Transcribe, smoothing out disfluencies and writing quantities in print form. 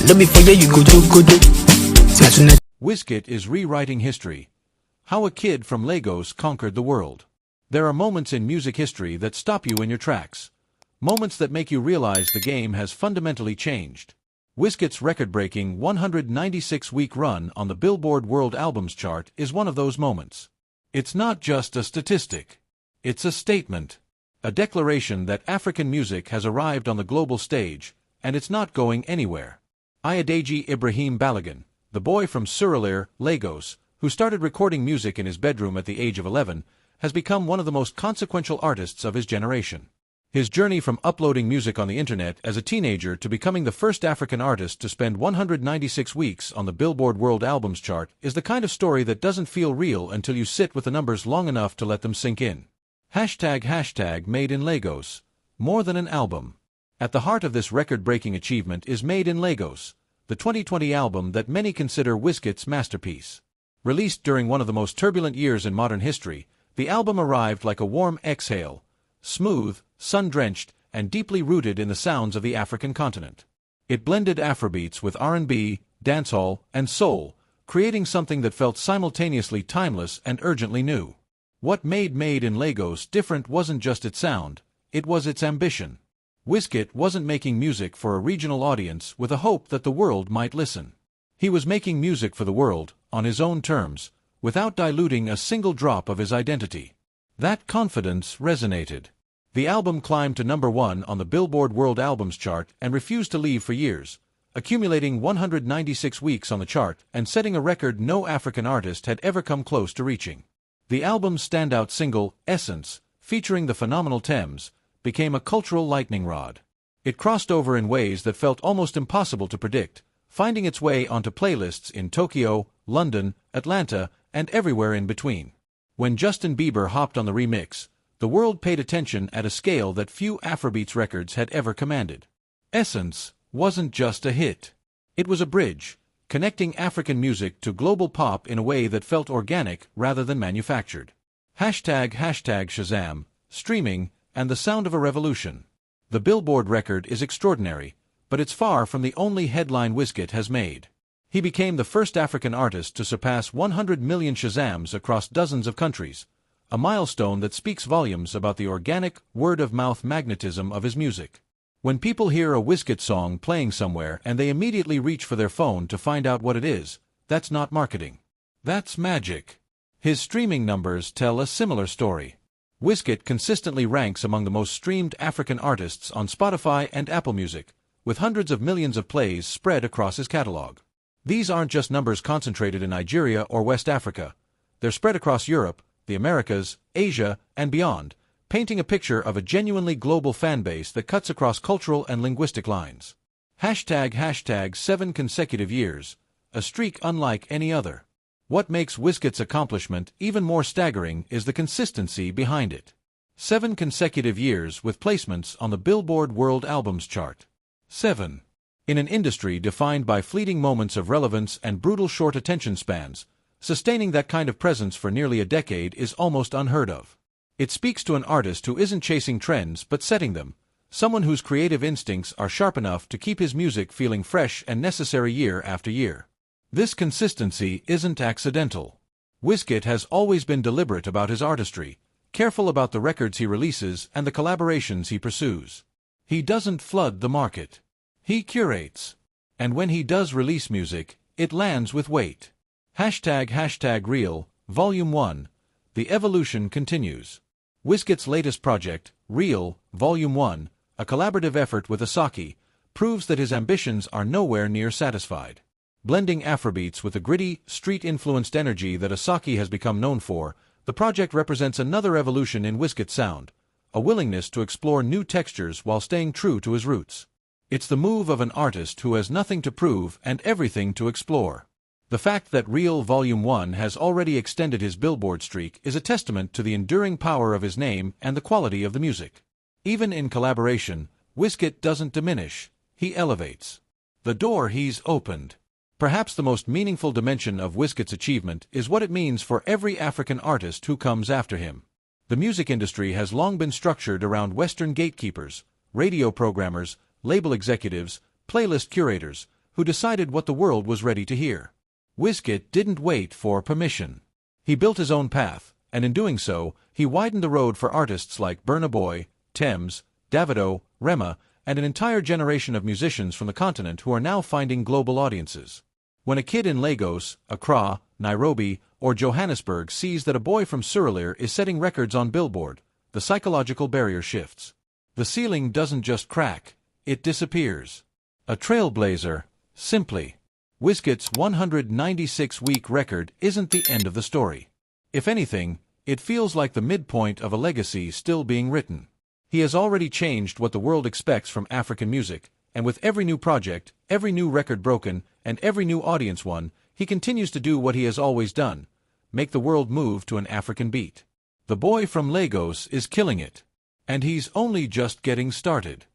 Let me for you go do go do. Wizkid is rewriting history. How a kid from Lagos conquered the world. There are moments in music history that stop you in your tracks. Moments that make you realize the game has fundamentally changed. Wizkid's record-breaking 196-week run on the Billboard World Albums chart is one of those moments. It's not just a statistic. It's a statement. A declaration that African music has arrived on the global stage, and it's not going anywhere. Adedeji Ibrahim Balogun, the boy from Surulere, Lagos, who started recording music in his bedroom at the age of 11, has become one of the most consequential artists of his generation. His journey from uploading music on the internet as a teenager to becoming the first African artist to spend 196 weeks on the Billboard World Albums chart is the kind of story that doesn't feel real until you sit with the numbers long enough to let them sink in. Made in Lagos. More than an album. At the heart of this record-breaking achievement is Made in Lagos, the 2020 album that many consider Wizkid's masterpiece. Released during one of the most turbulent years in modern history, the album arrived like a warm exhale, smooth, sun-drenched, and deeply rooted in the sounds of the African continent. It blended Afrobeats with R&B, dancehall, and soul, creating something that felt simultaneously timeless and urgently new. What made Made in Lagos different wasn't just its sound, it was its ambition. Wizkid wasn't making music for a regional audience with a hope that the world might listen. He was making music for the world, on his own terms, without diluting a single drop of his identity. That confidence resonated. The album climbed to #1 on the Billboard World Albums chart and refused to leave for years, accumulating 196 weeks on the chart and setting a record no African artist had ever come close to reaching. The album's standout single, Essence, featuring the phenomenal Thames, became a cultural lightning rod. It crossed over in ways that felt almost impossible to predict, finding its way onto playlists in Tokyo, London, Atlanta, and everywhere in between. When Justin Bieber hopped on the remix, the world paid attention at a scale that few Afrobeats records had ever commanded. Essence wasn't just a hit. It was a bridge, connecting African music to global pop in a way that felt organic rather than manufactured. Shazam, streaming, and the sound of a revolution. The Billboard record is extraordinary, but it's far from the only headline Wizkid has made. He became the first African artist to surpass 100 million Shazams across dozens of countries, a milestone that speaks volumes about the organic, word-of-mouth magnetism of his music. When people hear a Wizkid song playing somewhere and they immediately reach for their phone to find out what it is, that's not marketing. That's magic. His streaming numbers tell a similar story. Wizkid consistently ranks among the most streamed African artists on Spotify and Apple Music, with hundreds of millions of plays spread across his catalog. These aren't just numbers concentrated in Nigeria or West Africa. They're spread across Europe, the Americas, Asia, and beyond, painting a picture of a genuinely global fanbase that cuts across cultural and linguistic lines. #7 consecutive years, a streak unlike any other. What makes Wizkid's accomplishment even more staggering is the consistency behind it. 7 consecutive years with placements on the Billboard World Albums chart. 7. In an industry defined by fleeting moments of relevance and brutal short attention spans, sustaining that kind of presence for nearly a decade is almost unheard of. It speaks to an artist who isn't chasing trends but setting them, someone whose creative instincts are sharp enough to keep his music feeling fresh and necessary year after year. This consistency isn't accidental. Wizkid has always been deliberate about his artistry, careful about the records he releases and the collaborations he pursues. He doesn't flood the market. He curates. And when he does release music, it lands with weight. #Real, Volume 1. The evolution continues. Wizkid's latest project, Real, Volume 1, a collaborative effort with Asaki, proves that his ambitions are nowhere near satisfied. Blending Afrobeats with the gritty, street-influenced energy that Asaki has become known for, the project represents another evolution in Wizkid's sound, a willingness to explore new textures while staying true to his roots. It's the move of an artist who has nothing to prove and everything to explore. The fact that Real Volume 1 has already extended his Billboard streak is a testament to the enduring power of his name and the quality of the music. Even in collaboration, Wizkid doesn't diminish, he elevates. The door he's opened. Perhaps the most meaningful dimension of Wizkid's achievement is what it means for every African artist who comes after him. The music industry has long been structured around Western gatekeepers, radio programmers, label executives, playlist curators, who decided what the world was ready to hear. Wizkid didn't wait for permission. He built his own path, and in doing so, he widened the road for artists like Burna Boy, Thames, Davido, Rema, and an entire generation of musicians from the continent who are now finding global audiences. When a kid in Lagos, Accra, Nairobi, or Johannesburg sees that a boy from Surulere is setting records on Billboard, the psychological barrier shifts. The ceiling doesn't just crack, it disappears. A trailblazer, simply. Wizkid's 196-week record isn't the end of the story. If anything, it feels like the midpoint of a legacy still being written. He has already changed what the world expects from African music, and with every new project, every new record broken, and every new audience won, he continues to do what he has always done: make the world move to an African beat. The boy from Lagos is killing it. And he's only just getting started.